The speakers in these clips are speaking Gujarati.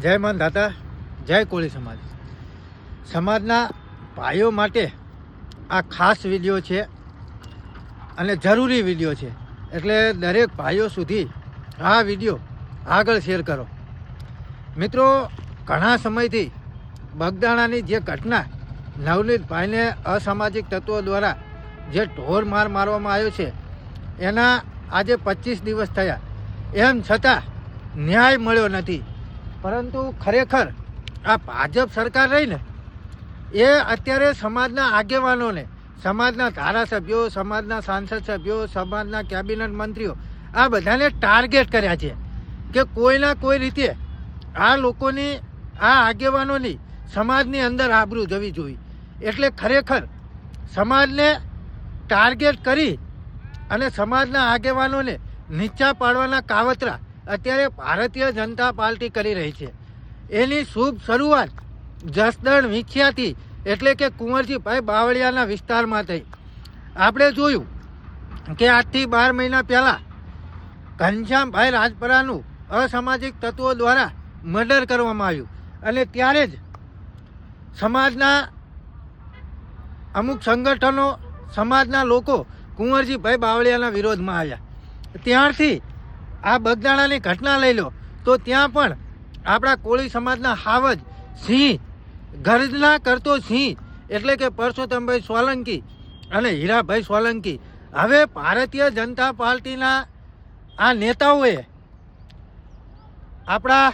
જય માન દાતા, જય કોળી સમાજ. સમાજના ભાઈઓ માટે આ ખાસ વિડીયો છે અને જરૂરી વિડીયો છે, એટલે દરેક ભાઈઓ સુધી આ વિડીયો આગળ શેર કરો. મિત્રો, ઘણા સમયથી બગદાણાની જે ઘટના નવનીતભાઈને અસામાજિક તત્વો દ્વારા જે ઢોર માર મારવામાં આવ્યો છે એના આજે 25 દિવસ થયા, એમ છતાં ન્યાય મળ્યો નથી. પરંતુ ખરેખર આ ભાજપ સરકાર રહી ને એ અત્યારે સમાજના આગેવાનોને, સમાજના ધારાસભ્યો, સમાજના સાંસદ સભ્યો, સમાજના કેબિનેટ મંત્રીઓ આ બધાને ટાર્ગેટ કર્યા છે કે કોઈના કોઈ રીતે આ લોકોની, આ આગેવાનોની સમાજની અંદર આબરૂ જવી જોઈએ. એટલે ખરેખર સમાજને ટાર્ગેટ કરી અને સમાજના આગેવાનોને નીચા પાડવાના કાવતરા અત્યારે ભારતીય જનતા પાર્ટી કરી રહી છે. એની શુભ શરૂઆત જસદણ વિંછિયાથી એટલે કે કુંવરજીભાઈ બાવળિયાના વિસ્તારમાં થઈ. આપણે જોયું કે આજથી 12 મહિના પહેલાં ઘનશ્યામભાઈ રાજપરાનું અસામાજિક તત્વો દ્વારા મર્ડર કરવામાં આવ્યું અને ત્યારે જ સમાજના અમુક સંગઠનો, સમાજના લોકો કુંવરજીભાઈ બાવળિયાના વિરોધમાં આવ્યા. ત્યારથી આ બગદાણાની ઘટના લઈ લો તો ત્યાં પણ આપણા કોળી સમાજના હાવજ સિંહ, ગર્જના કરતો સિંહ એટલે કે પરસોત્તમભાઈ સોલંકી અને હીરાભાઈ સોલંકી, હવે ભારતીય જનતા પાર્ટીના આ નેતાઓએ આપણા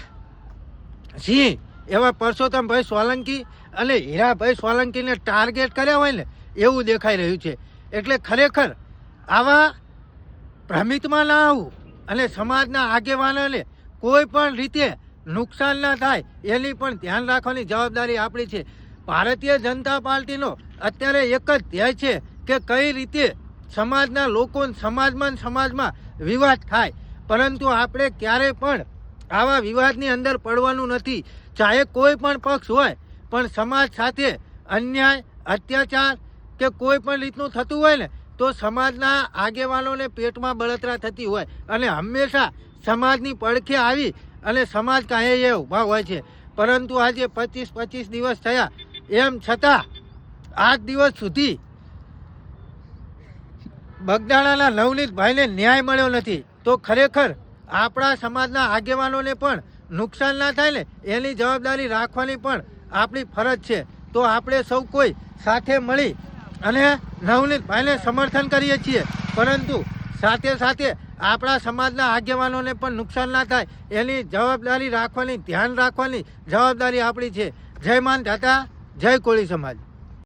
સિંહ એવા પરસોત્તમભાઈ સોલંકી અને હીરાભાઈ સોલંકીને ટાર્ગેટ કર્યા હોય ને એવું દેખાઈ રહ્યું છે. એટલે ખરેખર આવા ભ્રમિતમાં ના આવવું અને સમાજના આગેવાનોને કોઈ પણ રીતે નુકસાન ના થાય એની પણ ધ્યાન રાખવાની જવાબદારી આપણી છે. ભારતીય જનતા પાર્ટીનો અત્યારે એક જ ધ્યેય છે કે કઈ રીતે સમાજના લોકો સમાજમાં વિવાદ થાય, પરંતુ આપણે ક્યારેય પણ આવા વિવાદની અંદર પડવાનું નથી. ચાહે કોઈ પણ પક્ષ હોય, પણ સમાજ સાથે અન્યાય, અત્યાચાર કે કોઈ પણ રીતનું થતું હોય ને તો સમાજના આગેવાનોને પેટમાં બળતરા થતી હોય અને હંમેશા સમાજની પડખે આવી અને સમાજ કાંઈ એ ઊભા હોય છે. પરંતુ આજે 25 દિવસ થયા, એમ છતાં આજ દિવસ સુધી બગદાણાના નવનીતભાઈને ન્યાય મળ્યો નથી. તો ખરેખર આપણા સમાજના આગેવાનોને પણ નુકસાન ના થાય ને એની જવાબદારી રાખવાની પણ આપણી ફરજ છે. તો આપણે સૌ કોઈ સાથે મળી અને નવનીતભાઈને સમર્થન કરીએ છીએ, પરંતુ સાથે સાથે આપણા સમાજના આગેવાનોને પણ નુકસાન ના થાય એની જવાબદારી રાખવાની, ધ્યાન રાખવાની જવાબદારી આપણી છે. જય માન દાતા, જય કોળી સમાજ.